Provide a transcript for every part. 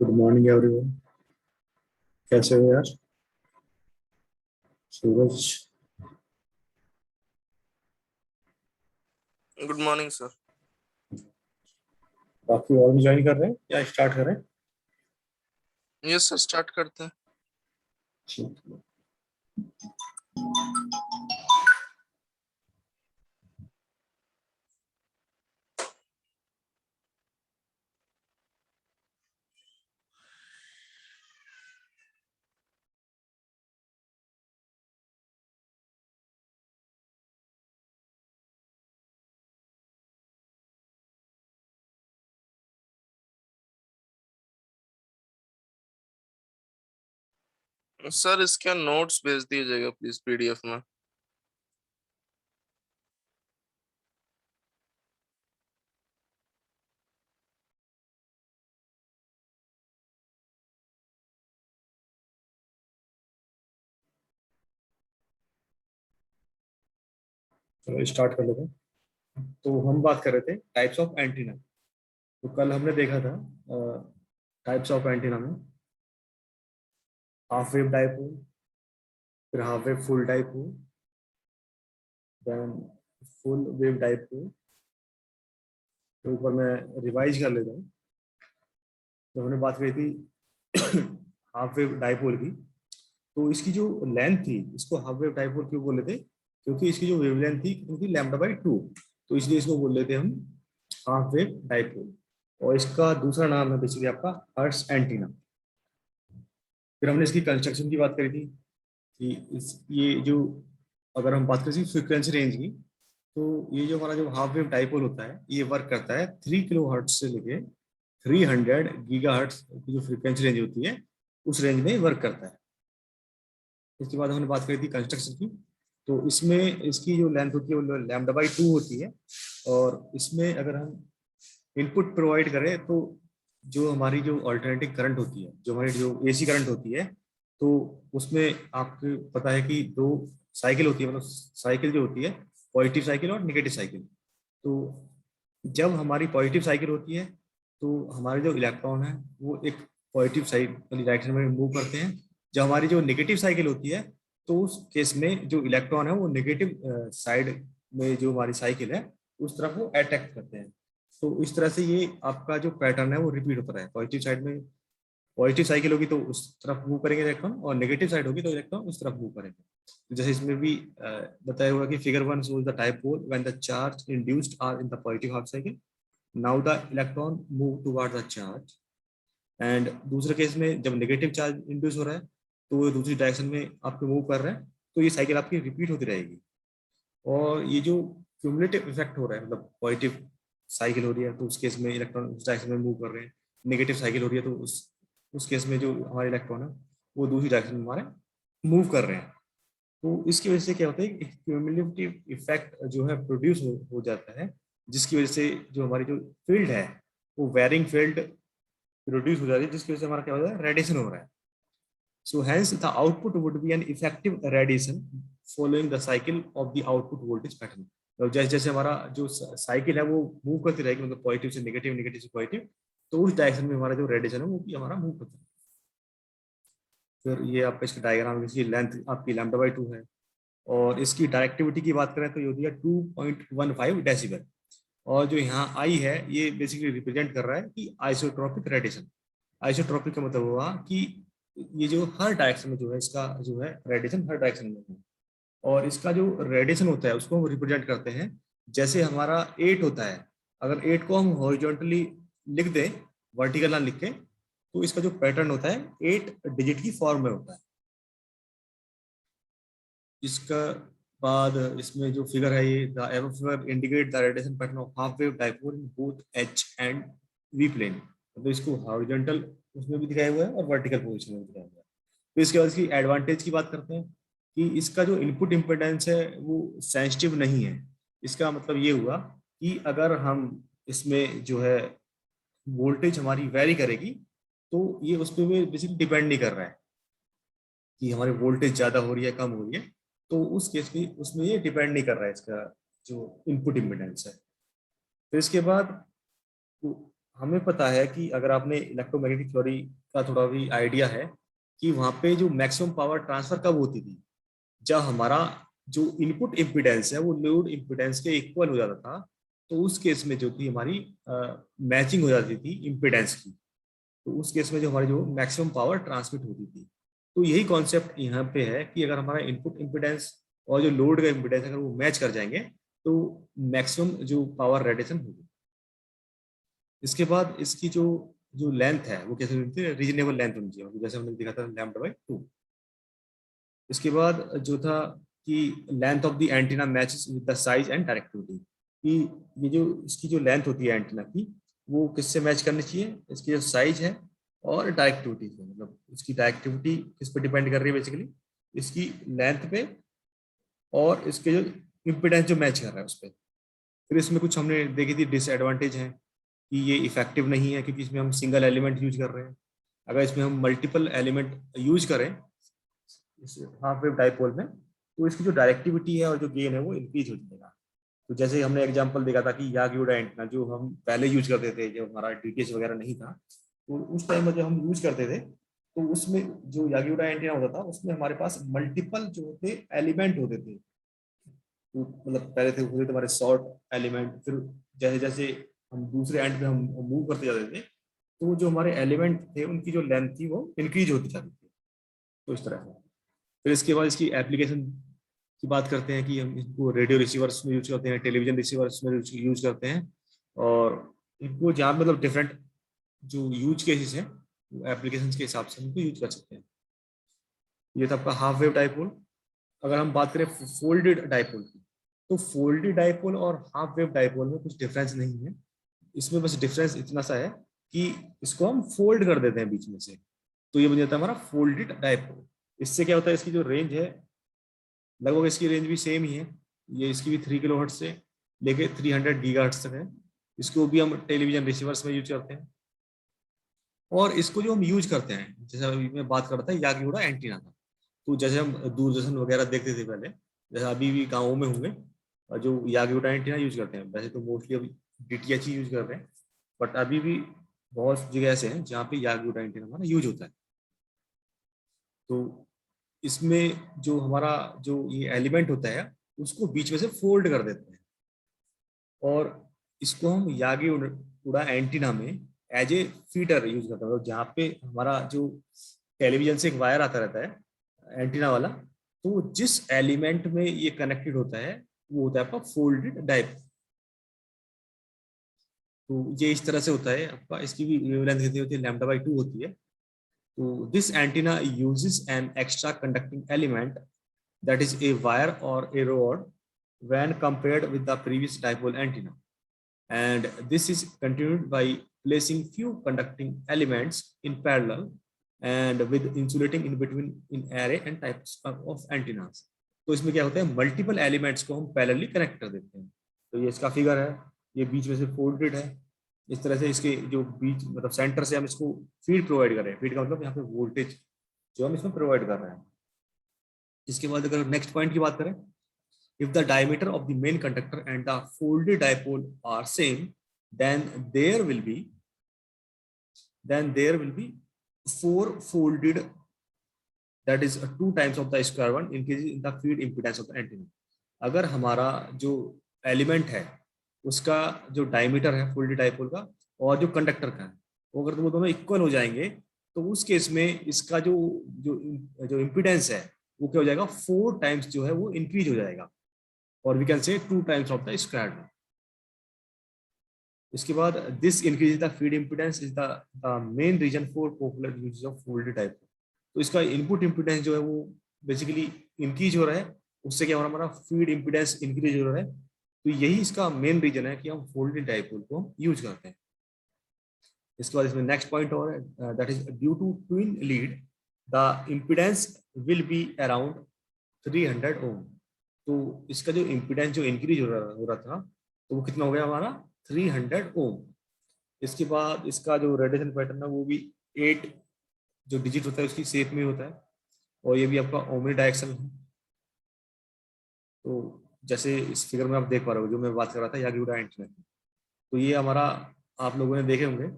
Good morning everyone. कैसे हो यार? सूरज। Good morning sir. बाकी और भी ज्वाइन कर रहे हैं या स्टार्ट करें? यस सर, स्टार्ट करते हैं। ठीक है। सर इसके नोट्स भेज दीजिएगा प्लीज पीडीएफ में। चलो स्टार्ट कर लेते हैं। तो हम बात कर रहे थे टाइप्स ऑफ एंटीना। तो कल हमने देखा था टाइप्स ऑफ एंटीना में हाफ वेव डाइपोल, फिर half wave full dipole, then full wave dipole. तो ऊपर मैं रिवाइज कर लेता हूँ। तो हमने बात करी थी हाफ वेव डाइपोल की। तो इसकी जो लेंथ थी, इसको हाफ वेव डाइपोल क्यों बोले थे? क्योंकि इसकी जो वेवलेंथ थी क्योंकि λ/2, तो इसलिए इसको बोल लेते हैं हम हाफ वेव डाइपोल। और इसका दूसरा नाम है बेसिकली आपका हर्ट्ज एंटीना। फिर हमने इसकी कंस्ट्रक्शन की बात करी थी कि ये जो, अगर हम बात करें फ्रीक्वेंसी रेंज की, तो ये जो हमारा जो हाफ वेव डाइपोल होता है ये वर्क करता है 3 किलो हर्ट्ज से लेके 300 गीगाहर्ट्ज की जो फ्रीक्वेंसी रेंज होती है उस रेंज में वर्क करता है। इसके बाद हमने बात करी थी कंस्ट्रक्शन की। तो इसमें इसकी जो लेंथ होती है वो λ/2 होती है। और इसमें अगर हम इनपुट प्रोवाइड करें तो जो हमारी जो अल्टरनेटिंग करंट होती है, जो हमारी जो एसी करंट होती है, तो उसमें आपको पता है कि दो साइकिल होती है, मतलब साइकिल जो होती है पॉजिटिव साइकिल और नेगेटिव साइकिल। तो जब हमारी पॉजिटिव साइकिल होती है तो हमारे जो इलेक्ट्रॉन है वो एक पॉजिटिव साइड वाली डायरेक्शन में मूव करते हैं। जब हमारी जो नेगेटिव साइकिल होती है तो उस केस में जो इलेक्ट्रॉन है वो नेगेटिव साइड में जो हमारी साइकिल है उस तरफ वो अट्रैक्ट करते हैं। तो इस तरह से ये आपका जो पैटर्न है वो रिपीट होता है। पॉजिटिव साइड में पॉजिटिव साइकिल होगी तो उस तरफ मूव करेंगे इलेक्ट्रॉन, और नेगेटिव साइड होगी तो इलेक्ट्रॉन उस तरफ मूव करेंगे। तो जैसे इसमें भी बताया हुआ कि figure 1 shows the dipole when the charge induced are in the positive half cycle. Now the electron move towards the charge. And दूसरे केस में जब नेगेटिव चार्ज इंड्यूस हो रहा है तो वो दूसरी डायरेक्शन में आपको मूव कर रहे हैं, तो ये साइकिल आपकी रिपीट होती रहेगी। और ये जो क्यूमुलेटिव इफेक्ट हो रहा है, मतलब पॉजिटिव साइकिल हो रही है तो उस केस में इलेक्ट्रॉन उस डायरेक्शन में मूव कर रहे हैं, नेगेटिव साइकिल हो रही है तो उस केस में जो हमारे इलेक्ट्रॉन है वो दूसरी डायरेक्शन में हमारे मूव कर रहे हैं। तो इसकी वजह से क्या होता है, एक क्यूमुलेटिव इफेक्ट जो है प्रोड्यूस हो जाता है, जिसकी वजह से जो हमारी जो फील्ड है वो वेरिंग फील्ड प्रोड्यूस हो जाती है, जिसकी वजह से हमारा क्या हो रहा है, रेडिएशन हो रहा है। So hence the output would be an effective radiation following the cycle of the output voltage pattern. तो जैसे जैसे हमारा जो साइकिल है वो मूव करती रहेगी, मतलब पॉजिटिव से नेगेटिव, नेगेटिव से पॉजिटिव, तो उस डायरेक्शन में हमारा जो रेडिएशन है वो भी हमारा मूव करता है। फिर ये आपका इसका डायग्राम, इसकी लेंथ आपकी λ/2 है। और इसकी डायरेक्टिविटी की बात करें तो ये होती है 2.15 डेसिबल। और जो यहाँ आई है ये बेसिकली रिप्रेजेंट कर रहा है कि आइसोट्रोपिक रेडिएशन। आइसोट्रोपिक का मतलब हुआ कि ये जो हर डायरेक्शन में जो है इसका जो है रेडिएशन हर डायरेक्शन में है। और इसका जो रेडिएशन होता है उसको हम रिप्रेजेंट करते हैं, जैसे हमारा 8 होता है, अगर 8 को हम हॉरिजॉन्टली लिख दें, वर्टिकल ना लिख के, तो इसका जो पैटर्न होता है 8 डिजिट की फॉर्म में होता है। इसका बाद इसमें जो फिगर है ये the arrow figure indicate the radiation pattern of half wave dipole in both H and V plane. मतलब इसको हॉरिजॉन्टल उसमें भी दिखाया हुआ है और वर्टिकल पोजीशन में भी दिखाया हुआ है। तो इसके बाद इसकी एडवांटेज की बात करते हैं कि इसका जो इनपुट इम्पिडेंस है वो सेंसिटिव नहीं है। इसका मतलब ये हुआ कि अगर हम इसमें जो है वोल्टेज हमारी वेरी करेगी तो ये उस पर बेसिकली डिपेंड नहीं कर रहा है कि हमारी वोल्टेज ज़्यादा हो रही है कम हो रही है, तो उस केस में उसमें ये डिपेंड नहीं कर रहा है इसका जो इनपुट इम्पिडेंस है। फिर इसके बाद तो हमें पता है कि अगर आपने इलेक्ट्रोमैग्नेटिक थ्योरी का थोड़ा भी आइडिया है कि वहाँ पे जो मैक्सिमम पावर ट्रांसफर कब होती थी, जब हमारा जो इनपुट इम्पिडेंस है वो लोड इम्पिडेंस के इक्वल हो जाता था। तो उस केस में जो थी हमारी मैचिंग हो जाती थी इम्पिडेंस की, तो उस केस में जो हमारी जो मैक्सिमम पावर ट्रांसमिट होती थी। तो यही कॉन्सेप्ट यहाँ पे है कि अगर हमारा इनपुट इम्पिडेंस और जो लोड का इम्पिडेंस अगर वो मैच कर जाएंगे तो मैक्सिमम जो पावर रेडिएशन होगी। इसके बाद इसकी जो जो लेंथ है वो कैसे होती है, रीजनेबल लेंथ होनी चाहिए, जैसे हमने देखा था λ/2। इसके बाद जो था कि length of the antenna matches with the size and directivity, कि ये जो इसकी जो लेंथ होती है एंटीना की वो किससे मैच करनी चाहिए, इसकी जो साइज है और डायरेक्टिविटी से, मतलब इसकी डायरेक्टिविटी किस पे डिपेंड कर रही है, बेसिकली इसकी लेंथ पे और इसके जो इम्पिडेंस जो मैच कर रहा है उस पर। फिर इसमें कुछ हमने देखी थी डिसएडवांटेज है कि ये इफेक्टिव नहीं है क्योंकि इसमें हम सिंगल एलिमेंट यूज कर रहे हैं। अगर इसमें हम मल्टीपल एलिमेंट यूज करें इस हाफ वेव डाइपोल में तो इसकी जो डायरेक्टिविटी है और जो गेन है वो इंक्रीज हो जाएगा। तो जैसे हमने एग्जांपल देखा था कि यागियोडा एंटीना जो हम पहले यूज करते थे, जब हमारा डीटीएच वगैरह नहीं था, तो उस टाइम में जब हम यूज करते थे तो उसमें जो यागियोडा एंटीना होता था उसमें हमारे पास मल्टीपल जो होते एलिमेंट होते थे। तो मतलब पहले थे होते थे हमारे शॉर्ट एलिमेंट, फिर जैसे जैसे हम दूसरे एंड पे हम मूव करते जाते थे तो जो हमारे एलिमेंट थे उनकी जो लेंथ थी वो इंक्रीज होती जाती थी। तो इस तरह से फिर इसके बाद इसकी एप्लीकेशन की बात करते हैं कि हम इसको रेडियो रिसीवर्स में यूज करते हैं, टेलीविजन रिसीवर्स में यूज करते हैं, और इनको जहाँ मतलब डिफरेंट जो यूज केसेस हैं एप्लीकेशन के हिसाब से इनको यूज कर सकते हैं। ये था आपका हाफ वेव डाइपोल। अगर हम बात करें फोल्डेड डाइपोल की, तो फोल्डेड डाइपोल और हाफ वेव डाइपोल में कुछ डिफरेंस नहीं है। इसमें बस डिफरेंस इतना सा है कि इसको हम फोल्ड कर देते हैं बीच में से, तो ये बन जाता है हमारा फोल्डेड डाइपोल। इससे क्या होता है, इसकी जो रेंज है लगभग इसकी रेंज भी सेम ही है। ये इसकी भी 3 किलोहर्ट्ज से लेके 300 गीगाहर्ट्ज तक है। इसको भी हम टेलीविजन रिसीवर्स में यूज करते हैं। और इसको जो हम यूज करते हैं, जैसे अभी मैं बात कर रहा था यागियोडा एंटीना का, तो जैसे हम दूरदर्शन वगैरह देखते थे पहले, जैसे अभी भी गाँवों में होंगे और जो यागियोडा एंटीना यूज करते हैं, वैसे तो मोस्टली अभी डीटीएच ही यूज कर रहे हैं, बट अभी भी बहुत जगह ऐसे हैं जहाँ पे यागियोडा एंटीना हमारा यूज होता है। तो इसमें जो हमारा जो ये एलिमेंट होता है उसको बीच में से फोल्ड कर देते हैं, और इसको हम यागियोडा एंटीना में एज ए फीडर यूज करते हैं। जहाँ पे हमारा जो टेलीविजन से एक वायर आता रहता है एंटीना वाला, तो जिस एलिमेंट में ये कनेक्टेड होता है वो होता है आपका फोल्डेड डाइपोल। तो ये इस तरह से होता है आपका। इसकी भी वेवलेंथ कितनी होती है, λ/2 होती है। तो this antenna uses an extra conducting element that is a wire or a rod when compared with the previous dipole antenna, and this is continued by placing few conducting elements in parallel and with insulating in between in array and types of antennas। तो इसमें क्या होता है, multiple elements को हम parallelly connect कर देते हैं। तो ये इसका फिगर है, ये बीच में से फोल्डेड है। इस तरह से इसके जो बीच मतलब सेंटर से हम इसको फीड प्रोवाइड कर रहे हैं। फीड का मतलब यहाँ पे वोल्टेज जो हम इसमें प्रोवाइड कर रहे हैं। इसके बाद अगर नेक्स्ट पॉइंट की बात करें, if the diameter of the main conductor and the folded dipole are same, then there will be four folded, that is 2 times of the square one increase in the feed impedance of the antenna। अगर हमारा जो element है उसका जो diameter है folded dipole का और जो कंडक्टर का है, वो अगर वो दोनों इक्वल हो जाएंगे तो उस केस में इसका जो जो जो इम्पीडेंस है वो क्या हो जाएगा, 4 टाइम्स जो है वो इंक्रीज हो जाएगा, और we can say 2 times of the square. इसके बाद this increase the feed impedance is the main reason for popular use of folded dipole. तो इसका इनपुट इम्पीडेंस जो है वो बेसिकली इंक्रीज हो रहा है, उससे क्या हो रहा है, हमारा फीड इम्पीडेंस इंक्रीज हो रहा है। तो यही इसका मेन रीजन है कि हम फोल्डेड डाइपोल को हम यूज करते हैं। इसके बाद इसमें नेक्स्ट पॉइंट और है, that is due to twin lead the impedance will be around 300 ohm. तो इसका जो इम्पीडेंस जो इंक्रीज हो रहा था तो वो कितना हो गया हमारा 300 ओम। इसके बाद इसका जो रेडिएशन पैटर्न है वो भी 8 जो डिजिट होता है उसकी शेप में होता है, और ये भी आपका ओमनी डायरेक्शन है। तो जैसे इस फिगर में आप देख पा रहे हो जो मैं बात कर रहा था यागियोडा एंटीना की, तो ये हमारा आप लोगों ने देखे होंगे,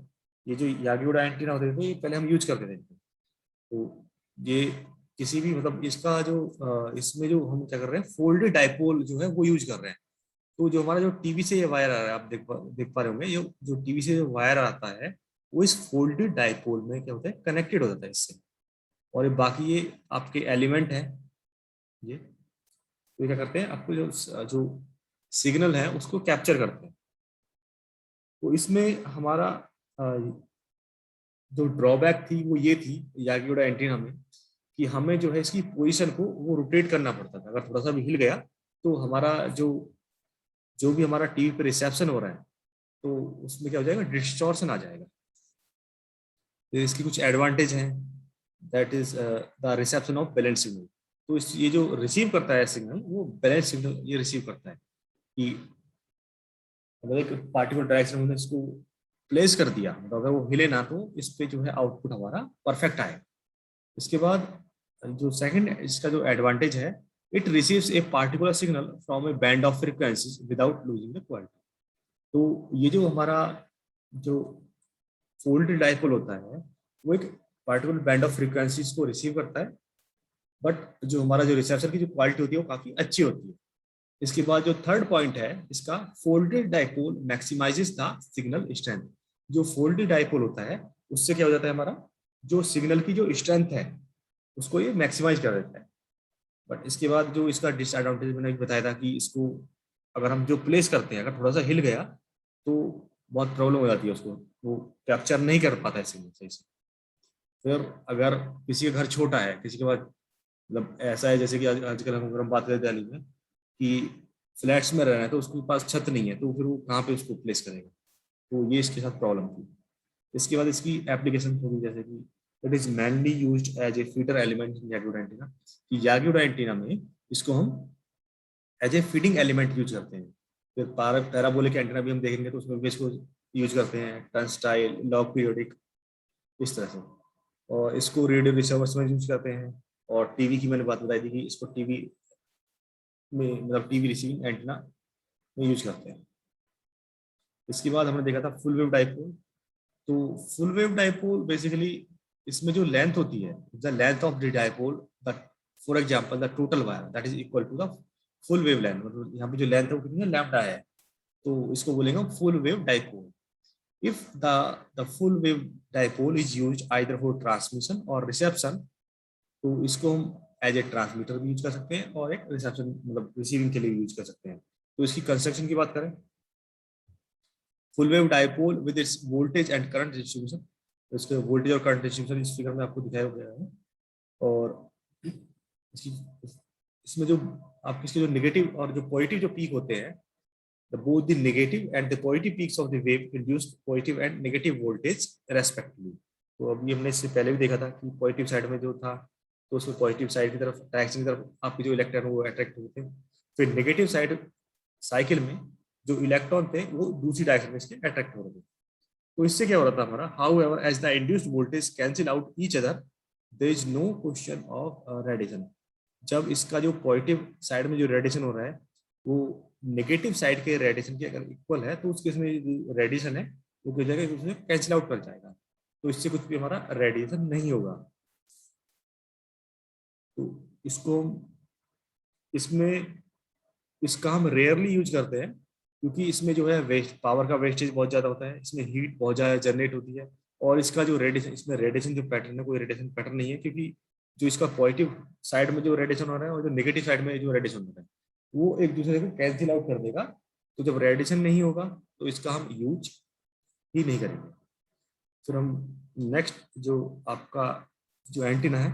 ये जो यागियोडा एंटीना होते थे ये पहले हम यूज करते थे। तो ये किसी भी मतलब इसका जो इसमें जो हम क्या कर रहे हैं फोल्डेड डाइपोल जो है वो यूज कर रहे हैं। तो जो हमारा जो टीवी से ये वायर आ रहा है आप देख पा रहे होंगे, ये जो टीवी से जो वायर आता है वो इस फोल्डेड डाइपोल में क्या होता है, कनेक्टेड हो जाता है इससे। और ये बाकी ये आपके एलिमेंट है ये, तो क्या करते हैं आपको जो सिग्नल है उसको कैप्चर करते हैं। तो इसमें हमारा जो ड्रॉबैक थी वो ये थी यागियोडा एंटीना में कि हमें जो है इसकी पोजीशन को वो रोटेट करना पड़ता था। अगर थोड़ा सा भी हिल गया तो हमारा जो जो भी हमारा टीवी पे रिसेप्शन हो रहा है तो उसमें क्या हो जाएगा, डिस्टॉर्शन आ जाएगा। तो इसकी कुछ एडवांटेज हैं, that is the reception of balance signal. तो इस ये जो रिसीव करता है सिग्नल वो बैलेंस सिग्नल ये रिसीव करता है कि अगर एक पार्टिकुलर डायरेक्शन में इसको प्लेस कर दिया तो अगर वो हिले ना तो इस पे जो है आउटपुट हमारा परफेक्ट आए। इसके बाद जो सेकंड इसका जो एडवांटेज है it receives a particular signal from A band of frequencies without losing the quality. तो ये जो हमारा जो फोल्डेड डाइपोल होता है वो एक पार्टिकुलर बैंड ऑफ फ्रीक्वेंसीज को रिसीव करता है, बट जो हमारा जो रिसेप्शन की जो क्वालिटी होती है वो काफी अच्छी होती है। इसके बाद जो थर्ड पॉइंट है इसका, folded dipole maximises the signal strength. जो फोल्डेड डाइपोल होता है उससे क्या हो जाता है, हमारा जो सिग्नल की जो स्ट्रेंथ है उसको ये मैक्सिमाइज कर देता है। बट इसके बाद जो इसका डिसएडवांटेज मैंने बताया था कि इसको अगर हम जो प्लेस करते हैं अगर थोड़ा सा हिल गया तो बहुत प्रॉब्लम हो जाती है, उसको वो कैप्चर नहीं कर पाता है सिग्नल सही से। फिर अगर किसी का घर छोटा है, किसी के पास मतलब ऐसा है जैसे कि आजकल हम अगर हम बात करें दिल्ली में कि फ्लैट्स में रह रहे हैं तो उसके पास छत नहीं है, तो फिर वो कहाँ पे उसको प्लेस करेगा, तो ये इसके साथ प्रॉब्लम थी। इसके बाद इसकी एप्लीकेशन होगी जैसे कि it is mainly used as a feeder element in Yagi Uda antenna, कि याग्यूड एंटीना में इसको हम as a feeding element use करते हैं। फिर पैराबोलिक एंटीना भी हम देखेंगे तो उसमें भी इसको यूज करते हैं, टर्नस्टाइल, लॉग पीरियोडिक, इस तरह से। और इसको रेडियो रिसीवर्स में यूज करते हैं। और टीवी की मैंने बात बताई थी कि इसको टीवी में मतलब टीवी रिसीविंग एंटीना में यूज करते हैं। इसके बाद हमने देखा था फुल वेव डाइपोल। तो फुल वेव डाइपोल बेसिकली इसमें जो लेंथ होती है, the length of the dipole, the for example the total wire that is equal to the full wave length. मतलब यहाँ पे जो लेंथ है वो कितनी है, लैम्डा है, तो इसको बोलेंगे full wave dipole. If the full wave dipole is used either for transmission और रिसेप्शन, तो इसको हम एज ए ट्रांसमीटर भी यूज कर सकते हैं और एक रिसेप्शन मतलब रिसीविंग के लिए यूज कर सकते हैं। तो इसकी कंस्ट्रक्शन की बात करें, full wave dipole with its voltage and current distribution, इसके वोल्टेज और करंट डिस्ट्रीब्यूशन इस फिगर में आपको दिखाया गया है। और इसकी इसमें जो आप इसके जो नेगेटिव और जो पॉजिटिव जो पीक होते हैं, both the negative and the positive peaks of the wave induced positive and negative voltage respectively। तो अभी हमने इससे पहले भी देखा था कि पॉजिटिव साइड में जो था तो उसमें पॉजिटिव साइड की तरफ डायरेक्शन की तरफ आपके जो इलेक्ट्रॉन वो अट्रैक्ट होते हैं। फिर नेगेटिव साइड साइकिल में जो इलेक्ट्रॉन थे वो दूसरी डायरेक्शन में इसके अट्रैक्ट हो रहे थे। तो इससे क्या हो रहा था हमारा, however as the induced voltage cancel out each other there is no question of radiation. जब इसका जो पॉजिटिव साइड में जो रेडिएशन हो रहा है वो नेगेटिव साइड के रेडिएशन के अगर इक्वल है तो उस केस में रेडिएशन है वो क्या जाएगा, उसमें कैंसिल आउट कर जाएगा, तो इससे कुछ भी हमारा रेडिएशन नहीं होगा। तो इसको इसमें इसका हम रेयरली यूज करते हैं क्योंकि इसमें जो है वेस्ट पावर का वेस्टेज बहुत ज्यादा होता है, इसमें हीट बहुत ज्यादा जनरेट होती है। और इसका जो रेडिएशन, इसमें रेडिएशन जो पैटर्न है कोई रेडिएशन पैटर्न नहीं है, क्योंकि जो इसका पॉजिटिव साइड में जो रेडिएशन हो रहा है और जो नेगेटिव साइड में जो रेडिएशन हो रहा है वो एक दूसरे को कैंसिल आउट कर देगा। तो जब रेडिएशन नहीं होगा तो इसका हम यूज ही नहीं करेंगे। फिर हम नेक्स्ट जो आपका जो एंटीना है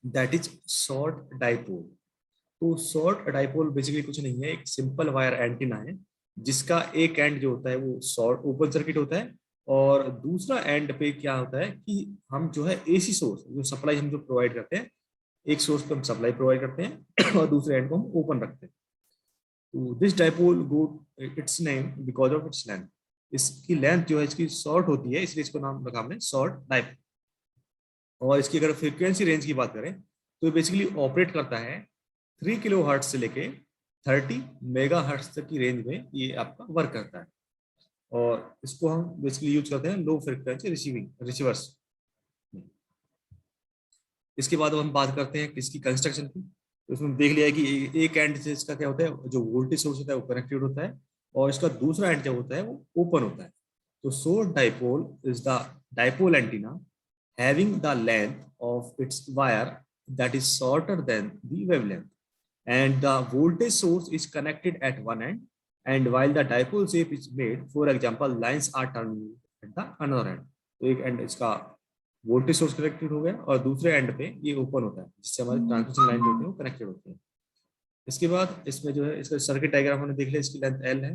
दैट इज शॉर्ट डाइपोल। तो शॉर्ट डाइपोल बेसिकली कुछ नहीं है, एक सिंपल वायर एंटीना है जिसका एक एंड जो होता है वो शॉर्ट ओपन सर्किट होता है और दूसरा एंड पे क्या होता है कि हम जो है एसी सोर्स जो सप्लाई हम जो प्रोवाइड करते हैं, एक सोर्स पे हम सप्लाई प्रोवाइड करते हैं और दूसरे एंड को हम ओपन रखते हैं। तो this dipole go it's name because of its length. इसकी लेंथ जो है इसकी शॉर्ट होती है इसलिए इसको नाम रखा हमने शॉर्ट डाइपोल। और इसकी अगर फ्रीक्वेंसी रेंज की बात करें तो बेसिकली ऑपरेट करता है 3 किलो हर्ट्ज से लेके 30 मेगा हर्ट्ज तक की रेंज में ये आपका वर्क करता है। और इसको हम बेसिकली यूज करते हैं लो फ्रीक्वेंसी रिसीविंग रिसीवर्स। इसके बाद हम बात करते हैं इसकी कंस्ट्रक्शन की। तो इसमें देख लिया है कि एक एंड से इसका क्या होता है, जो वोल्टेज सोर्स होता है वो कनेक्टेड होता है और इसका दूसरा एंड जो होता है वो ओपन होता है। तो source dipole is the dipole antenna having the length of its wire that is shorter than the wavelength, and the voltage source is connected at one end, and while the dipole shape is made, for example lines are terminated at the another end। तो एक and इसका voltage source connected हो गया और दूसरे and पे ये open होता है जिससे हमारी ट्रांसमिशन लाइन जो होती है वो कनेक्टेड होती है। इसके बाद इसमें जो है इसका सर्किट डायग्राम हमने देख लिया, इसकी लेंथ एल है।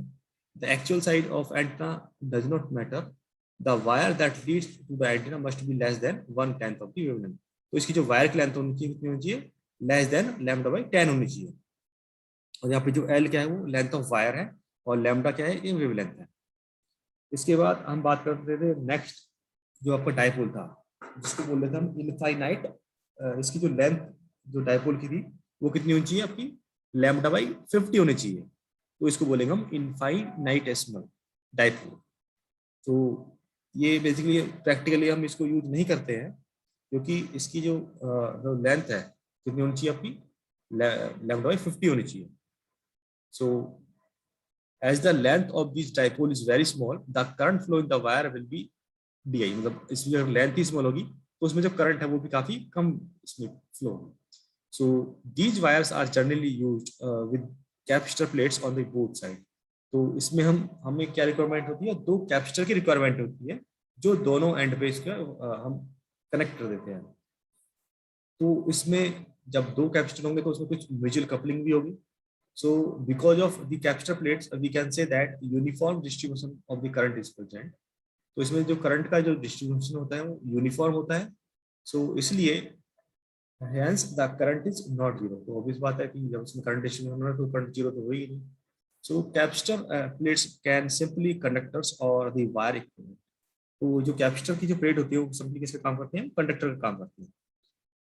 The actual size of antenna does not matter, the wire that leads to the antenna must be less than 1/10 of the wavelength। तो इसकी जो वायर की लेंथ होनी चाहिए कितनी होनी चाहिए, लेस देन लैम्डा बाई 10 होनी चाहिए। और यहाँ पे जो एल क्या है वो लेंथ ऑफ वायर है और लैम्डा क्या है ये वेवलेंथ है। इसके बाद हम बात करते थे नेक्स्ट जो आपका डाइपोल था जिसको बोल रहे थे हम इनफाइनाइट। इसकी जो लेंथ जो डाइपोल की थी वो कितनी होनी चाहिए आपकी, लैम्डा बाई 50 होनी चाहिए। तो इसको बोलेंगे हम इनफाइनाइटेसिमल डाइपोल। तो ये बेसिकली प्रैक्टिकली हम इसको यूज नहीं करते हैं, क्योंकि इसकी जो लेंथ है कितनी होनी चाहिए आपकी, लैम्डा बाई 50 होनी चाहिए। सो as the length of this dipole is very small, the current flow in the wire will be di, मतलब इसमें अगर लेंथ ही स्मॉल होगी तो उसमें जो करंट है वो भी काफी कम इसमें फ्लो होगी। So these wires are generally used with capacitor plates on the both side. तो इसमें हमें क्या रिक्वायरमेंट होती है, दो कैपेसिटर की रिक्वायरमेंट होती है जो दोनों एंड पे इसका हम कनेक्ट कर देते हैं। तो इसमें जब दो कैपेसिटर होंगे तो उसमें कुछ म्यूचुअल कपलिंग भी होगी। So because of the capacitor plates, we can say that uniform distribution of the current is present. तो इसमें जो करंट का जो डिस्ट्रीब्यूशन होता है वो यूनिफॉर्म होता है। सो इसलिए hence the current is not zero। तो ऑब्वियस बात है कि जब इसमें करंट डिस्ट्रीब्यूशन होना है तो करंट जीरो तो हो ही नहीं। So capacitor plates can simply conductors और द वायर इक्विपमेंट। तो जो कैपेसिटर की जो प्लेट होती है वो सिंपली किसका काम करते हैं, कंडक्टर का काम करते हैं।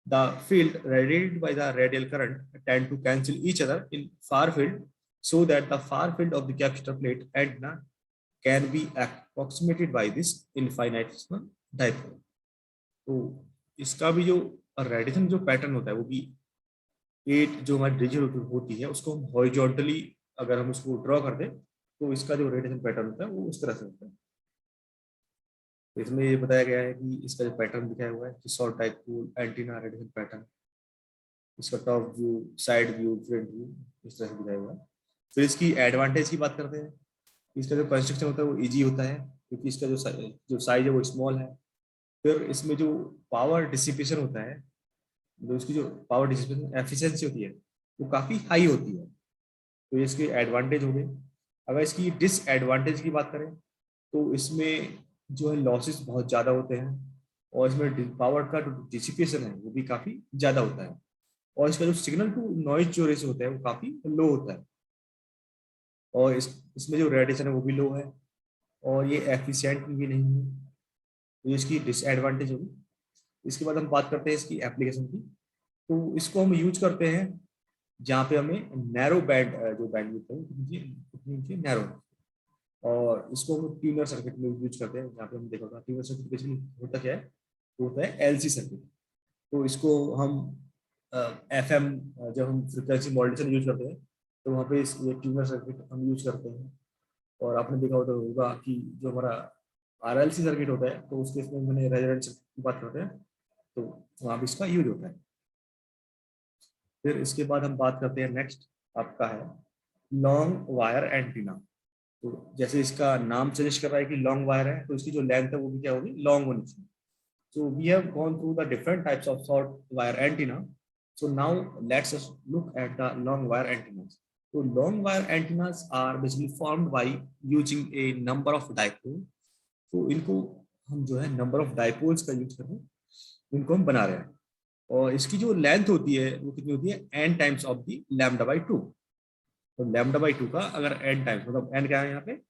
The field radiated by the radial current tend to cancel each other in far field, so that the far field of the capacitor plate antenna can be approximated by this infinitesimal dipole। तो इसका भी जो radiation जो pattern होता है वो भी 8 जो हमारी डिजिट होती है उसको हम हॉरिजॉन्टली अगर हम उसको ड्रॉ कर दें तो इसका जो रेडिएशन पैटर्न होता है वो उस तरह से होता है। तो इसमें ये बताया गया है कि इसका जो पैटर्न दिखाया हुआ है कि short dipole antenna radiation pattern, इसका top view, side view, front view इस तरह से दिखाया हुआ है। फिर इसकी एडवांटेज की बात करते हैं। इसका जो कंस्ट्रक्शन होता है वो इजी होता है क्योंकि इसका जो साइज है वो स्मॉल है। फिर इसमें जो पावर डिसिपेशन होता है, जो इसकी जो पावर डिसिपेशन एफिशिएंसी होती है वो काफ़ी हाई होती है। तो ये इसके एडवांटेज हो गए। अगर इसकी डिसएडवांटेज की बात करें तो इसमें जो है लॉसेस बहुत ज़्यादा होते हैं और इसमें पावर का जो डिसिपेशन है वो भी काफ़ी ज़्यादा होता है और इसका जो सिग्नल टू नॉइज जो रेशो होता है वो काफ़ी लो होता है और इसमें जो रेडिएशन है वो भी लो है और ये एफिशिएंट भी नहीं है। तो इसकी डिसएडवांटेज होगी। इसके बाद हम बात करते हैं इसकी एप्लीकेशन की। तो इसको हम यूज करते हैं जहाँ पे हमें नैरो बैंड जो बैंड होता है उतनी नैरो, और इसको हम ट्यूनर सर्किट में यूज करते हैं जहाँ पे हम देखा होगा ट्यूनर सर्किट बेसिकली होता क्या है, वो होता है एलसी सर्किट। तो इसको हम एफएम जब हम फ्रिक्वेंसी मॉड्यूलेशन यूज करते हैं तो वहाँ पे ये ट्यूनर सर्किट हम यूज करते हैं। और आपने देखा होगा कि जो हमारा आरएलसी सर्किट होता है तो उसके इसमें मैंने रेजोनेंस सर्किट की बात करते हैं तो वहाँ पे इसका यूज होता है। फिर इसके बाद हम बात करते हैं नेक्स्ट आपका है लॉन्ग वायर एंटीना। तो जैसे इसका नाम सजेस्ट कर रहा है कि लॉन्ग वायर है तो इसकी जो लेंथ है वो भी क्या होगी, लॉन्ग होनी चाहिए। So we have gone through the different types of short wire antenna. So now let's just look at the long wire antennas. So long wire antennas are basically formed by using a number of dipoles. तो इनको हम जो है number of dipoles का use कर रहे हैं, इनको हम बना रहे हैं और इसकी जो लेंथ होती है वो कितनी होती है, n times of the lambda by 2। तो लैम्डा बाई 2 का अगर n टाइम्स, मतलब n क्या है यहाँ पे,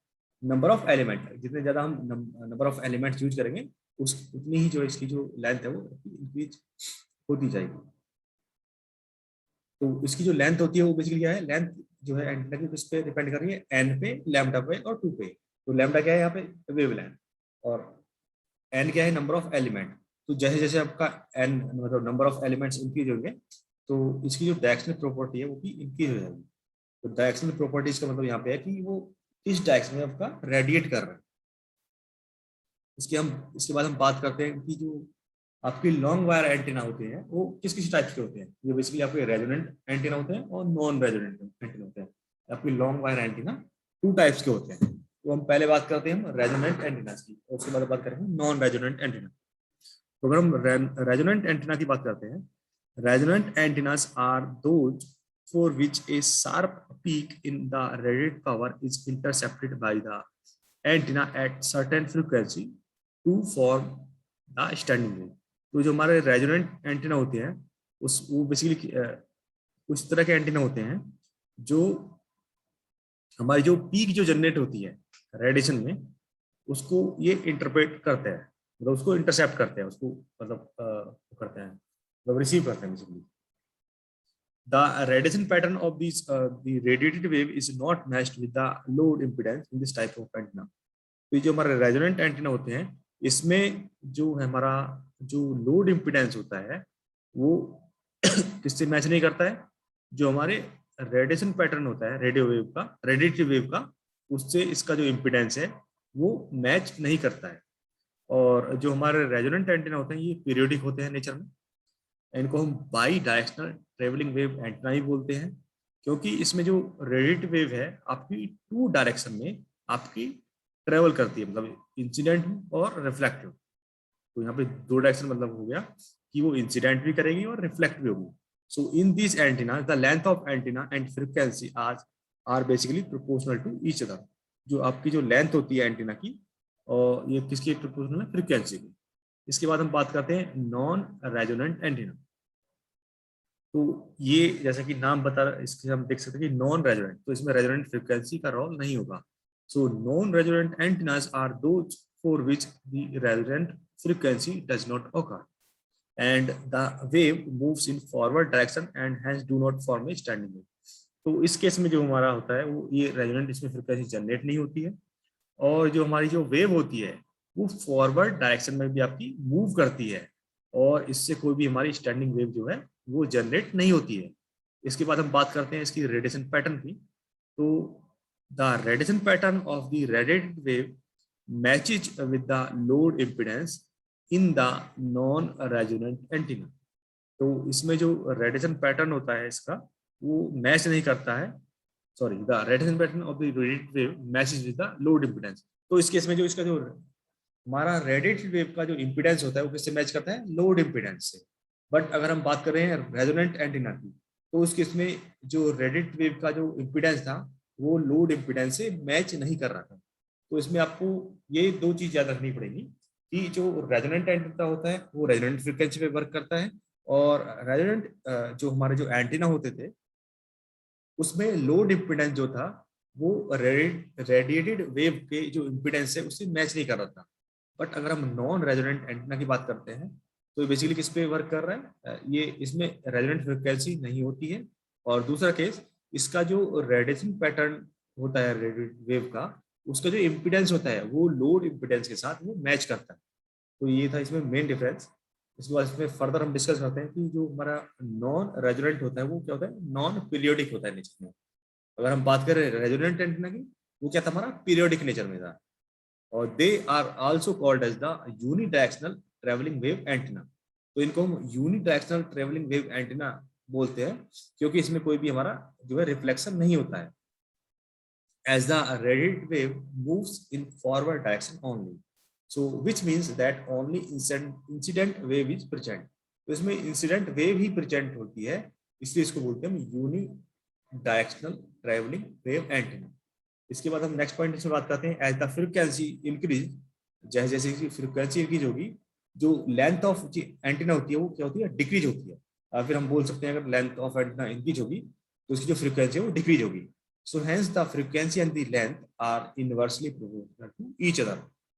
नंबर ऑफ एलिमेंट। जितने ज्यादा हम नंबर ऑफ एलिमेंट्स यूज करेंगे उस उतनी ही जो इसकी जो लेंथ है वो इंक्रीज होती जाएगी। तो इसकी जो लेंथ होती है वो बेसिकली क्या है, लेंथ जो है एंटीना की किस पे डिपेंड कर रही है, एन पे, लैम्डा पे और 2 पे। तो लैम्डा क्या है यहाँ पे, वेवलेंथ, और एन क्या है, नंबर ऑफ एलिमेंट। तो जैसे जैसे आपका एन मतलब नंबर ऑफ एलिमेंट्स इंक्रीज होंगे तो इसकी जो डायरेक्शनल प्रॉपर्टी है वो भी इंक्रीज हो जाएगी। तो डायरेक्शनल प्रॉपर्टीज का मतलब यहाँ पे है कि वो किस डायरेक्शन में आपका रेडिएट कर रहा है। इसके बाद हम बात करते हैं कि जो आपके लॉन्ग वायर एंटीना होते हैं वो किस किस टाइप के होते हैं। ये बेसिकली आपके रेजोनेंट एंटीना होते हैं और नॉन रेजोनेंट एंटीना होते हैं। आपके लॉन्ग वायर एंटीना 2 टाइप्स के होते हैं। तो हम पहले बात करते हैं हम रेजोनेंट एंटीनास की और उसके बाद बात करेंगे नॉन रेजोनेंट एंटीना। तो अगर हम रेजोनेंट एंटीना की बात करते हैं, resonant antennas are those for which a sharp peak in the radiated power is intercepted by the antenna at certain frequency to form the standing wave। तो जो हमारे रेजोनेंट एंटीना होते हैं वो बेसिकली उस तरह के एंटीना होते हैं जो हमारी जो पीक जो जनरेट होती है रेडिएशन में उसको ये इंटरप्रेट करते हैं, मतलब उसको इंटरसेप्ट करते हैं, उसको मतलब करते हैं, मतलब रिसीव करते हैं basically. the radiation pattern of these the radiated wave is not matched with the load impedance in this type of antenna. तो ये जो हमारे रेजोनेंट एंटीना होते हैं इसमें जो हमारा जो लोड इम्पिडेंस होता है वो किससे मैच नहीं करता है, जो हमारे रेडिएशन पैटर्न होता है रेडिएटिव वेव का उससे इसका जो इम्पिडेंस है वो मैच नहीं करता है। और जो हमारे रेजोनेंट एंटीना होते हैं ये पीरियोडिक होते हैं नेचर में, इनको हम bidirectional travelling wave antenna ही बोलते हैं, क्योंकि इसमें जो रेडिएटिव वेव है आपकी 2 डायरेक्शन में आपकी ट्रेवल करती है, मतलब इंसिडेंट और रिफ्लेक्टिव। तो यहाँ पे 2 डायरेक्शन मतलब हो गया कि वो इंसिडेंट भी करेगी और रिफ्लेक्ट भी होगी। So in this antenna the length of antenna and frequency are basically proportional to each other. जो आपकी जो लेंथ होती है एंटीना की और ये किसकी प्रोपोर्शनल है, फ्रीक्वेंसी की। इसके बाद हम बात करते हैं नॉन रेजोनेंट एंटीना। तो ये जैसा कि नाम बता रहा है इसके हम देख सकते हैं कि नॉन रेजोनेंट, तो इसमें रेजोनेंट फ्रीक्वेंसी का रोल नहीं होगा। So non resonant antennas are those for which the resonant frequency does not occur and the wave moves in forward direction and hence do not form a standing wave। तो इस case में जो हमारा होता है वो ये रेजोनेंट इसमें फ्रीक्वेंसी जनरेट नहीं होती है और जो हमारी जो वेव होती है वो फॉरवर्ड डायरेक्शन में भी आपकी मूव करती है और इससे कोई भी हमारी स्टैंडिंग वेव जो है वो जनरेट नहीं होती है। इसके बाद हम बात करते हैं इसकी रेडिएशन पैटर्न की। तो the radiation pattern of the radiated wave matches with the load impedance in the non resonant antenna. तो इसमें जो रेडिएशन पैटर्न होता है इसका वो मैच नहीं करता है, sorry the radiation pattern of the radiated wave matches with the load impedance. तो इस केस में जो इसका जो हमारा रेडिएटेड वेव का जो इम्पिडेंस होता है वो किससे मैच करता है, लोड इम्पिडेंस से। बट अगर हम बात कर रहे हैं रेजोनेंट एंटीना की तो उस केस में जो रेडिएटेड वेव का जो इम्पिडेंस था वो लोड इम्पिडेंस से मैच नहीं कर रहा था। तो इसमें आपको ये 2 चीज याद रखनी पड़ेगी कि जो रेजोनेंट एंटीना होता है वो रेजोनेंट फ्रीक्वेंसी पे वर्क करता है और रेजोनेंट जो हमारे जो एंटीना होते थे उसमें लोड इम्पिडेंस जो था वो रेडिएटेड वेव के जो इम्पिडेंस है उससे मैच नहीं कर रहा था। बट अगर हम नॉन रेजोनेंट एंटीना की बात करते हैं तो बेसिकली किस पे वर्क कर रहा है, ये इसमें रेजोनेंट फ्रीक्वेंसी नहीं होती है और दूसरा केस इसका जो रेडिएशन पैटर्न होता है रेडिएटेड वेव का उसका जो इम्पिडेंस होता है वो लोड इम्पिडेंस के साथ वो मैच करता है। तो ये था इसमें मेन डिफरेंस। इसके बाद इसमें फर्दर हम डिस्कस करते हैं कि जो हमारा नॉन रेजोनेंट होता है वो क्या होता है, नॉन पीरियोडिक होता है नेचर में। अगर हम बात करें रेजोनेंट एंटीना की वो क्या था, हमारा पीरियोडिक नेचर में था और they are also called as the unidirectional travelling wave antenna. तो इनको हम यूनिडायरेक्शनल ट्रेवलिंग वेव एंटीना बोलते हैं क्योंकि इसमें कोई भी हमारा जो है रिफ्लेक्शन नहीं होता है as the radiated wave moves in forward direction only, so which means that only incident wave is present। तो इसमें इंसिडेंट वेव ही प्रेजेंट होती है इसलिए इसको बोलते हैं हम unidirectional travelling wave antenna. इसके बाद हम नेक्स्ट पॉइंट इसमें बात करते हैं एज द फ्रीक्वेंसी इंक्रीज, जैसे जैसे फ्रीक्वेंसी इंक्रीज होगी जो लेंथ ऑफ एंटीना होती है वो क्या होती है, डिक्रीज होती है। फिर हम बोल सकते हैं अगर लेंथ ऑफ एंटीना इंक्रीज होगी तो उसकी जो फ्रीक्वेंसी है वो डिक्रीज होगी। So hence the frequency and the length are inversely proportional to each other।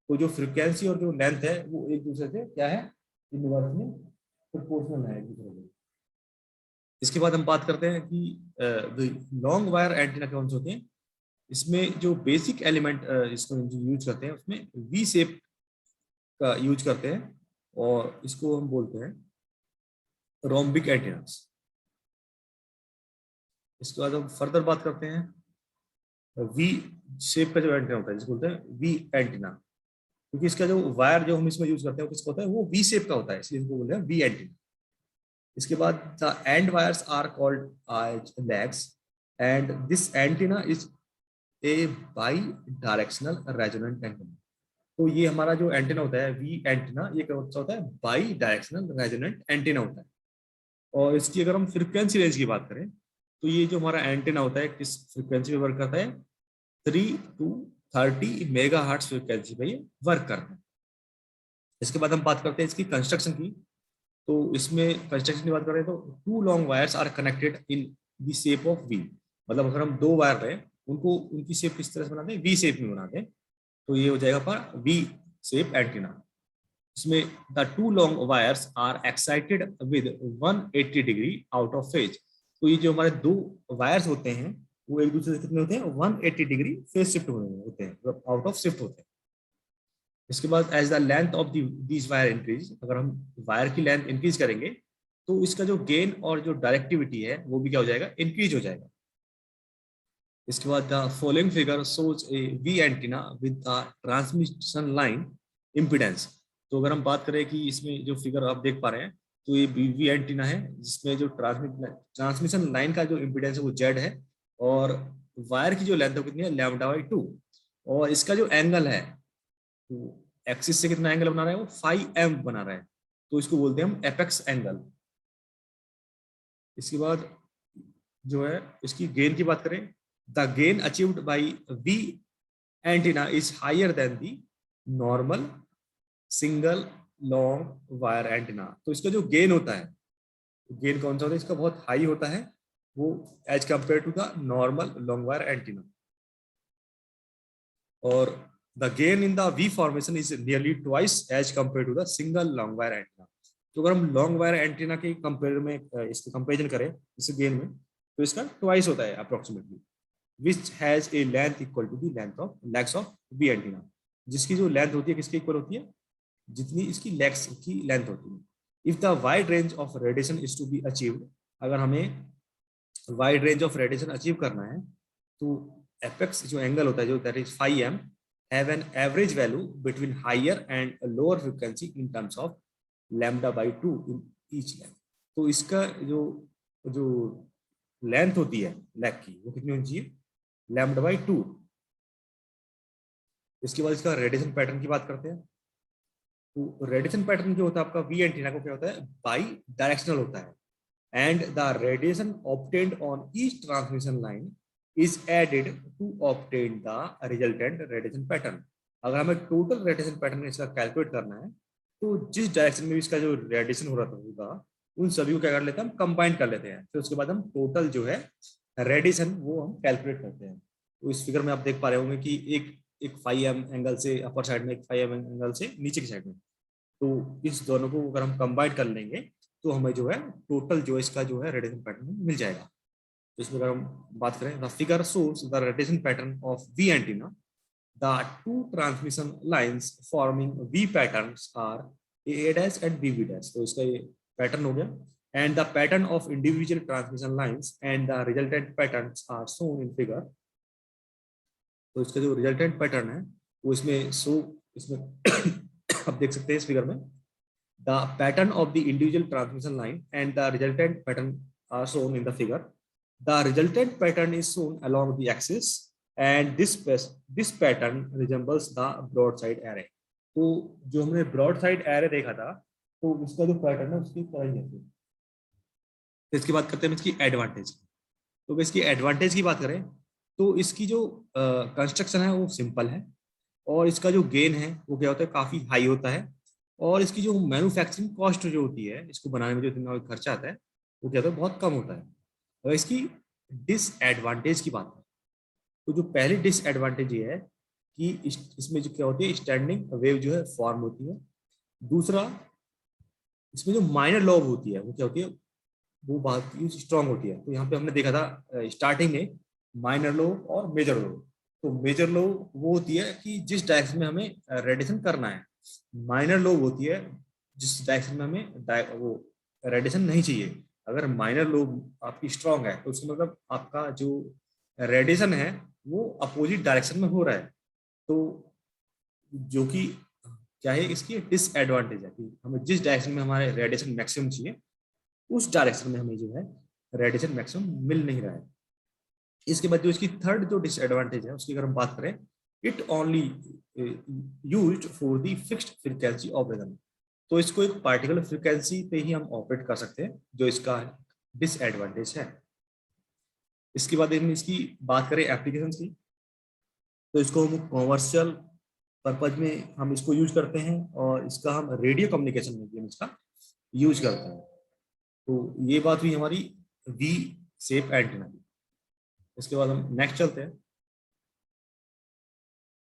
तो जो फ्रीक्वेंसी और जो लेंथ है वो एक दूसरे से क्या है, इनवर्सली प्रोपोर्शनल है एक दूसरे से। इसके बाद हम बात करते हैं कि लॉन्ग वायर एंटीना कौन से होते हैं। इसमें जो बेसिक एलिमेंट इसको यूज करते हैं उसमें वी शेप का यूज करते हैं और इसको हम बोलते हैं रोम्बिक एंटीनास। इसके बाद हम फर्दर बात करते हैं वी शेप का जो एंटीना होता है जिसको बोलते हैं वी एंटीना, क्योंकि इसका जो वायर जो हम इसमें यूज करते हैं वो किसका होता है, वो वी शेप का होता है इसलिए इसको बोलते हैं वी एंटीना। इसके बाद the end wires are called as legs and this antenna is a bidirectional resonant antenna. तो ये हमारा जो एंटीना होता है वी एंटीना ये क्या होता है, बाई डायरेक्शनल रेजोनेंट एंटीना होता है। और इसकी अगर हम फ्रीक्वेंसी रेंज की बात करें तो ये जो हमारा एंटीना होता है किस फ्रीक्वेंसी पे वर्क करता है, 3 to 30 मेगाहर्ट्ज फ्रीक्वेंसी पे ये वर्क करता है। इसके बाद हम बात करते हैं इसकी कंस्ट्रक्शन की। तो इसमें कंस्ट्रक्शन की बात करें तो 2 long wires are connected in the shape of V. मतलब अगर हम 2 वायर रहे उनको उनकी शेप किस तरह से बनाते हैं, वी शेप में बनाते हैं। तो ये हो जाएगा पर वी शेप एंटीना। इसमें the 2 long wires are excited with 180 degree out of phase. तो ये जो हमारे दो वायर्स होते हैं वो एक दूसरे से कितने होते हैं, 180 डिग्री फेज शिफ्ट होते हैं, मतलब आउट ऑफ शिफ्ट होते हैं। इसके बाद as the length of these wire increase, अगर हम वायर की लेंथ इंक्रीज करेंगे तो इसका जो गेन और जो डायरेक्टिविटी है वो भी क्या हो जाएगा, इंक्रीज हो जाएगा। इसके बाद the following figure shows A V antenna with the transmission line impedance. तो अगर हम बात करें कि इसमें जो फिगर आप देख पा रहे हैं, तो ये वी एंटीना है जिसमें जो ट्रांसमिशन लाइन का जो इम्पीडेंस है वो जेड है, और वायर की जो लेंथ है कितनी है, λ/2, और इसका जो एंगल है तो एक्सिस से कितना एंगल बना रहा है वो 5m बना रहा है, तो इसको बोलते हैं हम एपेक्स एंगल। इसके बाद जो है इसकी गेन की बात करें, the gain achieved by V antenna is higher than the normal single long wire antenna. तो इसका जो गेन होता है, गेन कौन सा होता है, इसका बहुत हाई होता है वो as compare to the normal long wire antenna. और the gain in the V formation is nearly twice as compare to the single long wire antenna. तो अगर हम लॉन्ग वायर एंटीना के कंपेयर में इसको कंपेरिजन करें इस गेन में, तो इसका ट्वाइस होता है approximately, which has a length equal to the length of legs of V antenna, जिसकी जो लेंथ होती है किसके इक्वल होती है, जितनी इसकी लेग्स की लेंथ होती है। If the wide range of radiation is to be achieved, अगर हमें wide range of radiation achieve करना है तो एपेक्स जो एंगल होता है जो that is 5m have an average value between higher and lower frequency in terms of λ/2 in each length. तो इसका जो जो लेंथ होती है लेग की वो कितनी होनी चाहिए, λ/2। इसके बाद इसका रेडिएशन पैटर्न की बात करते हैं। तो रेडिएशन पैटर्न जो होता है आपका वी एंटीना को क्या होता है, बाई डायरेक्शनल होता है, and the radiation obtained on each transmission line is added to obtain the resultant radiation pattern। अगर हमें टोटल रेडिएशन पैटर्न इसका कैलकुलेट करना है तो जिस डायरेक्शन में इसका जो रेडिएशन हो रहा होगा उन सभी को क्या कर लेते हैं, हम कंबाइन कर लेते हैं, फिर उसके बाद हम टोटल जो है रेडिएशन वो हम कैलकुलेट करते हैं। तो इस फिगर में आप देख पा रहे होंगे कि एक 5m एंगल से अपर साइड में, एक 5m एंगल से नीचे की साइड में, तो इस दोनों को अगर हम कंबाइन कर लेंगे तो हमें जो है टोटल जो इसका जो है रेडिएशन पैटर्न मिल जाएगा। तो इसमें अगर हम बात करें, the figure shows the radiation pattern of V antenna, the two transmission lines forming V patterns are A dash and B dash. तो इसका ये पैटर्न हो गया, and the pattern of individual transmission lines and the resultant patterns are shown in figure. तो इसका जो resultant pattern है वो इसमें इसमें आप देख सकते हैं इस फिगर में, the pattern of the individual transmission line and the resultant pattern are shown in the figure. The resultant pattern is shown along the axis and this pattern resembles the broadside array। तो जो हमने broadside array देखा था तो उसका जो pattern है उसकी तरह ही है। इसकी बात करते हैं इसकी एडवांटेज। तो इसकी एडवांटेज की बात करें तो इसकी जो कंस्ट्रक्शन है वो सिंपल है, और इसका जो गेन है वो क्या होता है, काफी हाई होता है, और इसकी जो मैन्युफैक्चरिंग कॉस्ट जो होती है इसको बनाने में जो इतना खर्चा आता है वो क्या होता है, बहुत कम होता है। अगर इसकी डिसएडवांटेज की बात है तो जो पहली डिसएडवांटेज ये है कि इसमें जो क्या होती है, स्टैंडिंग वेव जो है फॉर्म होती है। दूसरा, इसमें जो माइनर लोब होती है वो क्या होती है, वो बहुत ही स्ट्रांग होती है। तो यहाँ पे हमने देखा था स्टार्टिंग में माइनर लोब और मेजर लोब। तो मेजर लोब वो होती है कि जिस डायरेक्शन में हमें रेडिएशन करना है, माइनर लोब होती है जिस डायरेक्शन में हमें वो रेडिएशन नहीं चाहिए। अगर माइनर लोब आपकी स्ट्रांग है तो उसका मतलब आपका जो रेडिएशन है वो अपोजिट डायरेक्शन में हो रहा है, तो जो कि क्या है, इसकी डिसएडवांटेज है कि हमें जिस डायरेक्शन में हमारे रेडिएशन मैक्सिमम चाहिए उस डायरेक्शन में हमें जो है रेडिएशन मैक्सिमम मिल नहीं रहा है। इसके बाद जो इसकी थर्ड जो डिसएडवांटेज है उसकी अगर हम बात करें, it only used for the fixed frequency of rhythm. तो इसको एक पार्टिकुलर फ्रीक्वेंसी पे ही हम ऑपरेट कर सकते हैं, जो इसका डिसएडवांटेज है। इसके बाद हम इसकी बात करें एप्लीकेशन की, तो इसको हम कॉमर्शियल पर्पज में हम इसको यूज करते हैं, और इसका हम रेडियो कम्युनिकेशन में भी हम इसका यूज करते हैं। तो ये बात हुई हमारी वी शेप एंटीना की। इसके बाद हम नेक्स्ट चलते हैं।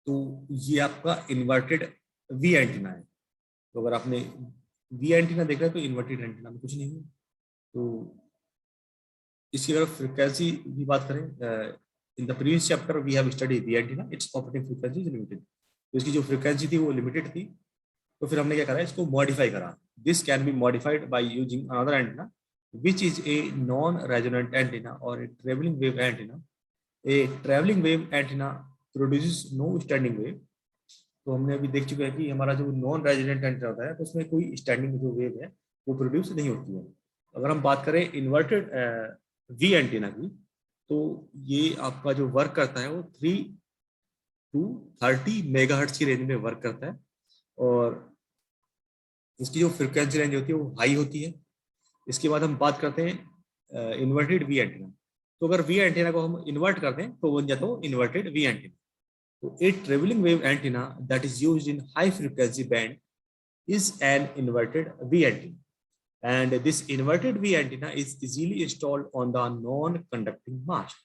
तो ये आपका इन्वर्टेड वी एंटीना है। तो अगर आपने वी एंटीना देखा है तो इन्वर्टेड एंटीना में कुछ नहीं है। तो इसकी अगर फ्रीक्वेंसी की बात करें, in the previous chapter we have study the antenna, its operating frequency is limited. तो इसकी जो फ्रीक्वेंसी थी वो लिमिटेड थी, तो फिर हमने क्या करा, इसको मॉडिफाई करा। This can be modified by using another antenna which is a non-resonant antenna or a traveling wave antenna. A traveling wave antenna produces no standing wave. तो हमने अभी देख चुके हैं कि हमारा जो नॉन रेजिडेंट एंटीना होता है तो उसमें कोई स्टैंडिंग जो वेव है वो प्रोड्यूस नहीं होती है। अगर हम बात करें इन्वर्टेड वी एंटीना की, तो ये आपका जो वर्क करता है वो 3 to 30 मेगाहर्ट्ज की रेंज में वर्क करता है, और इसकी जो फ्रिक्वेंसी रेंज होती है वो हाई होती है। इसके बाद हम बात करते हैं इन्वर्टेड वी एंटीना। तो अगर वी एंटीना को हम इन्वर्ट कर दें तो बन जाता है इन्वर्टेड वी एंटीना। तो a travelling wave antenna that is used in high frequency band is an inverted V antenna, and this inverted V antenna is easily installed on the non conducting mast.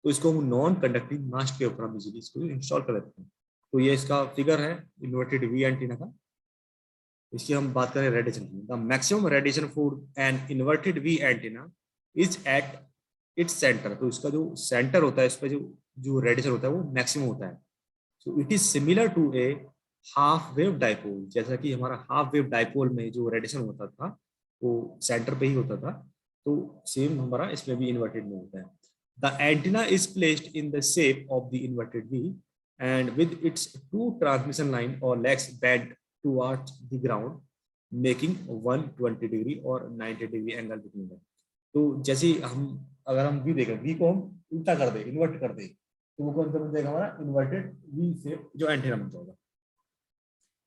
तो इसको हम non conducting मास्ट के ऊपर हम easily इसको install कर लेते हैं। तो ये इसका फिगर है इन्वर्टेड वी एंटीना का। इसकी हम बात करें रेडिएशन की, the maximum radiation for an inverted V antenna is at its centre. तो इसका जो सेंटर होता है, इस पर जो जो रेडिएशन होता है वो मैक्सिमम होता है। So it is similar to a half wave dipole. जैसा कि हमारा हाफ वेव डाइपोल में जो रेडिएशन होता था वो सेंटर पे ही होता था, तो सेम हमारा इसमें भी इन्वर्टेड में होता है। The antenna is placed in the shape of the inverted V and with its two transmission line और legs bent towards the ground, making 120 degree और 90 डिग्री एंगल बिटवीन them। तो जैसे हम अगर हम वी देखें, वी को हम उल्टा कर दे, इन्वर्ट कर दे, तो वो कौन सा बन जाएगा हमारा इन्वर्टेड वी से जो एंटीना बन जाएगा।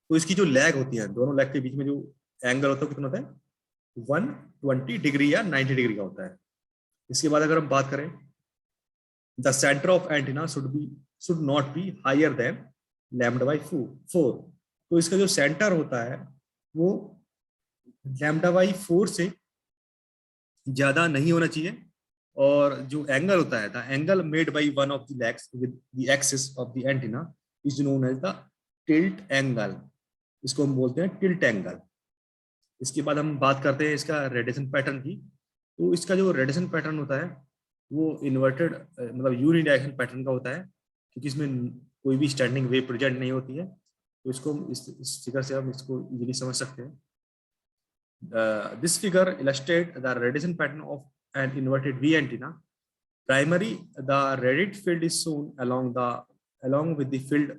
तो इसकी जो लैग होती है, दोनों लैग के बीच में जो एंगल होता है कितना होता है, 120 डिग्री या 90 डिग्री का होता है। इसके बाद अगर हम बात करें, the centre of antenna should not be higher than λ/4। तो इसका जो सेंटर होता है वो λ/4 से ज्यादा नहीं होना चाहिए, और जो एंगल होता है, the angle made by one of the legs with the axis of the antenna is known as the tilt angle. इसको हम बोलते हैं टिल्ट एंगल। इसके बाद हम बात करते हैं इसका रेडिएशन पैटर्न की। तो इसका जो रेडिएशन पैटर्न होता है वो इन्वर्टेड मतलब यूनिडायरेक्शनल पैटर्न का होता है, क्योंकि इसमें कोई भी स्टैंडिंग वेव प्रेजेंट नहीं होती है। तो इसको इस फिगर से हम इसको इजीली समझ सकते हैं। This figure illustrates the radiation pattern of an inverted V antenna. Primary, the radiated field is shown along with the field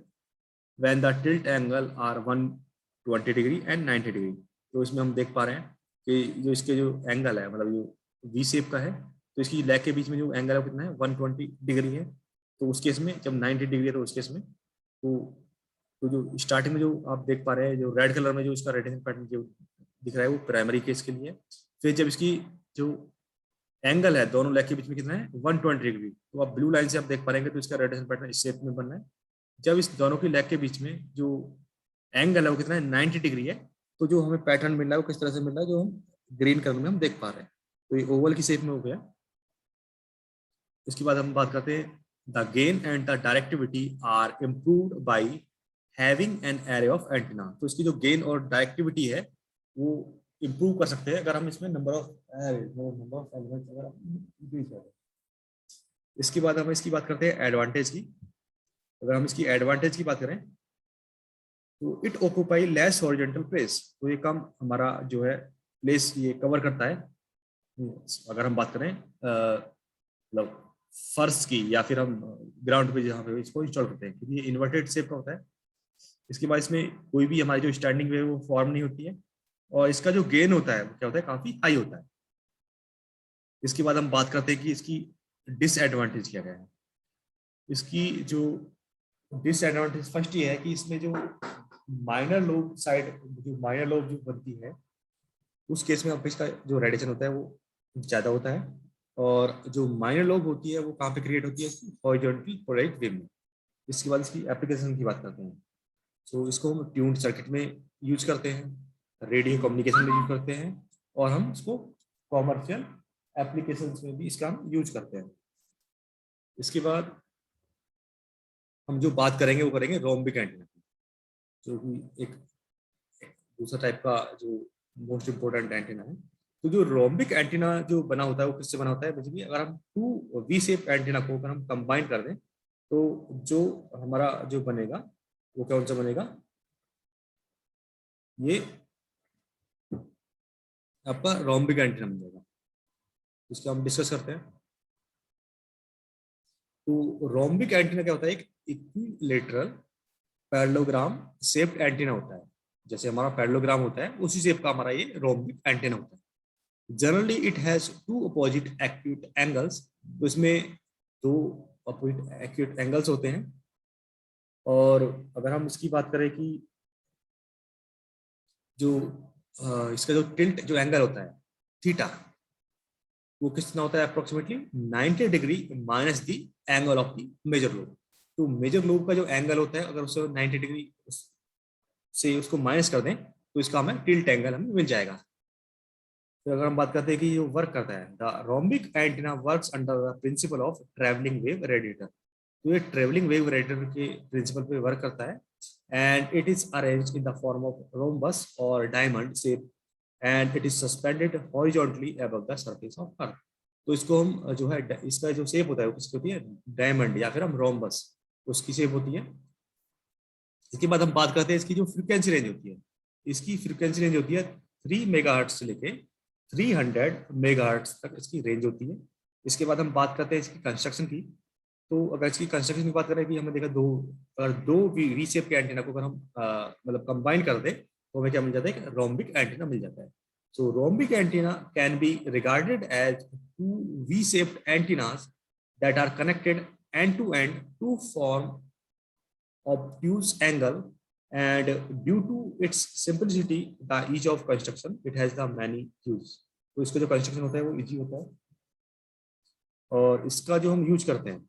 when the tilt angle are 120 degree and 90 degree। तो इसमें हम देख पा रहे हैं कि जो इसके जो एंगल है, मतलब जो V शेप का है, तो इसकी लेग के बीच में जो एंगल है कितना है, 120 डिग्री है। तो उस केस में जब 90 डिग्री है तो उस केस में तो जो स्टार्टिंग में जो आप देख पा रहे हैं, जो रेड कलर में जो इसका रेडिएशन पैटर्न जो दिख रहा है वो प्राइमरी केस के लिए। फिर जब इसकी जो एंगल है दोनों लेग के बीच में कितना है, 120 डिग्री, तो आप ब्लू लाइन से आप देख पाएंगे तो इसका रेडिएशन पैटर्न इस शेप में बनना है। जब इस दोनों की लेग के बीच में जो एंगल है वो कितना है, 90 डिग्री है, तो जो हमें पैटर्न मिल रहा है वो किस तरह से मिल रहा है, जो हम ग्रीन कलर में हम देख पा रहे हैं। तो ये ओवल की शेप में हो गया। इसके बाद हम बात करते हैं, the gain and the directivity are improved by having an array of antenna. तो इसकी जो गेन और डायरेक्टिविटी है वो इम्प्रूव कर सकते हैं अगर हम इसमें नंबर ऑफ एलिमेंट्स अगर इंक्रीज करें। इसके बाद हम इसकी बात करते हैं एडवांटेज की। अगर हम इसकी एडवांटेज की बात करें तो it occupy less horizontal place. तो ये कम हमारा जो है प्लेस ये कवर करता है। अगर हम बात करें मतलब फर्श की या फिर हम ग्राउंड पे जहाँ पे इसको इंस्टॉल करते हैं, क्योंकि ये इन्वर्टेड शेप का होता है। इसके बाद इसमें कोई भी हमारी जो स्टैंडिंग वेव वो फॉर्म नहीं होती है, और इसका जो गेन होता है वो क्या होता है, काफी हाई होता है। इसके बाद हम बात करते हैं कि इसकी डिसएडवांटेज क्या है। इसकी जो डिसएडवांटेज फर्स्ट ये है कि इसमें जो माइनर लोब साइड, जो माइनर लोब जो बनती है उस केस में इसका जो रेडिएशन होता है वो ज्यादा होता है, और जो माइनर लोब होती है वो कहाँ पे क्रिएट होती है, हॉरिजॉन्टल पोलराइज्ड वेव में। इसके बाद इसकी एप्लीकेशन की बात करते हैं। तो इसको हम ट्यून्ड सर्किट में यूज करते हैं, रेडियो कम्युनिकेशन में यूज करते हैं, और हम इसको कॉमर्शियल एप्लीकेशंस में भी इसका हम यूज करते हैं। इसके बाद हम जो बात करेंगे वो करेंगे रोम्बिक एंटीना, जो कि एक दूसरा टाइप का जो मोस्ट इम्पोर्टेंट एंटीना है। तो जो रोम्बिक एंटीना जो बना होता है वो किससे बना होता है? बेसिकली अगर हम टू वी शेप एंटीना को अगर हम कंबाइन कर दें तो जो हमारा जो बनेगा वो कौन सा बनेगा? ये आपका रोम्बिक एंटीना बन जाएगा। इसको हम डिस्कस करते हैं। तो रोम्बिक एंटीना क्या होता है? एक इक्विलेटरल पैरेललोग्राम शेप्ड एंटीना होता है। जैसे हमारा पैरेललोग्राम होता है उसी शेप का हमारा ये रोम्बिक एंटीना होता है। Generally it has two opposite acute angles. तो इसमें दो अपोजिट एक्यूट एंगल्स होते हैं। और अगर हम इसकी बात करें कि जो इसका जो टिल्ट जो एंगल होता है थीटा, वो कितना होता है? Approximately 90 degree minus the angle of the major lobe. तो मेजर लोब का जो एंगल होता है अगर उसे 90 डिग्री से उसको माइनस कर दें तो इसका हमें टिल्ट एंगल हमें मिल जाएगा। तो अगर हम बात करते हैं कि ये वर्क करता है, the rhombic antenna works under the principle of travelling wave radiator. तो ये ट्रैवलिंग वेव रेडिएटर के प्रिंसिपल पे वर्क करता है। And it is arranged in the form of rhombus और diamond shape and it is suspended horizontally above the surface of earth. तो इसको हम जो है इसका जो शेप होता है वो किसकी होती है? डायमंड या फिर हम रोम्बस, उसकी शेप होती है। इसके बाद हम बात करते हैं इसकी जो फ्रीक्वेंसी रेंज होती है। इसकी फ्रीक्वेंसी रेंज होती है 3 मेगाहर्ट्ज से लेके 300 मेगाहर्ट्ज तक इसकी रेंज होती है। इसके बाद हम बात करते हैं इसकी कंस्ट्रक्शन की। तो अगर इसकी कंस्ट्रक्शन की बात करें कि हमने देखा अगर दो वी शेप के एंटीना को अगर हम मतलब कंबाइन कर दें तो हमें क्या मिल जाता है? रोम्बिक एंटीना मिल जाता है। So rhombic antenna can be regarded as two V shaped antennas that are connected and to form obtuse angle, and due to its simplicity the ease of construction it has the many use। तो इसका जो construction होता है वो easy होता है। और इसका जो हम यूज करते हैं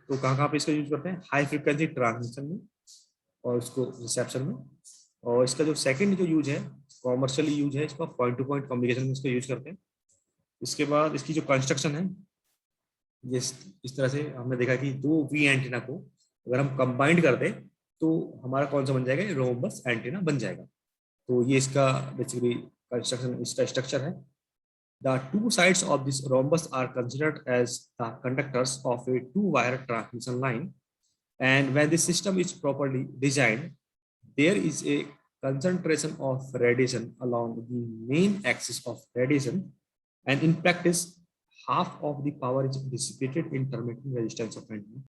तो कहाँ पे इसका यूज करते हैं? हाई फ्रिक्वेंसी ट्रांसमिशन में और इसको रिसेप्शन में। और इसका जो सेकंड जो यूज है कॉमर्शियली यूज है, इसका पॉइंट टू पॉइंट कम्युनिकेशन में इसको यूज करते हैं। इसके बाद इसकी जो कंस्ट्रक्शन है ये इस तरह से हमने देखा कि दो वी एंटीना को अगर हम कंबाइंड कर दें तो हमारा कौन सा बन जाएगा? रोम्बस एंटीना बन जाएगा। तो ये इसका बेसिकली कंस्ट्रक्शन, इसका स्ट्रक्चर है। The two sides of this rhombus are considered as the conductors of a two wire transmission line and when this system is properly designed there is a concentration of radiation along the main axis of radiation, and in practice half of the power is dissipated in terminating resistance of antenna।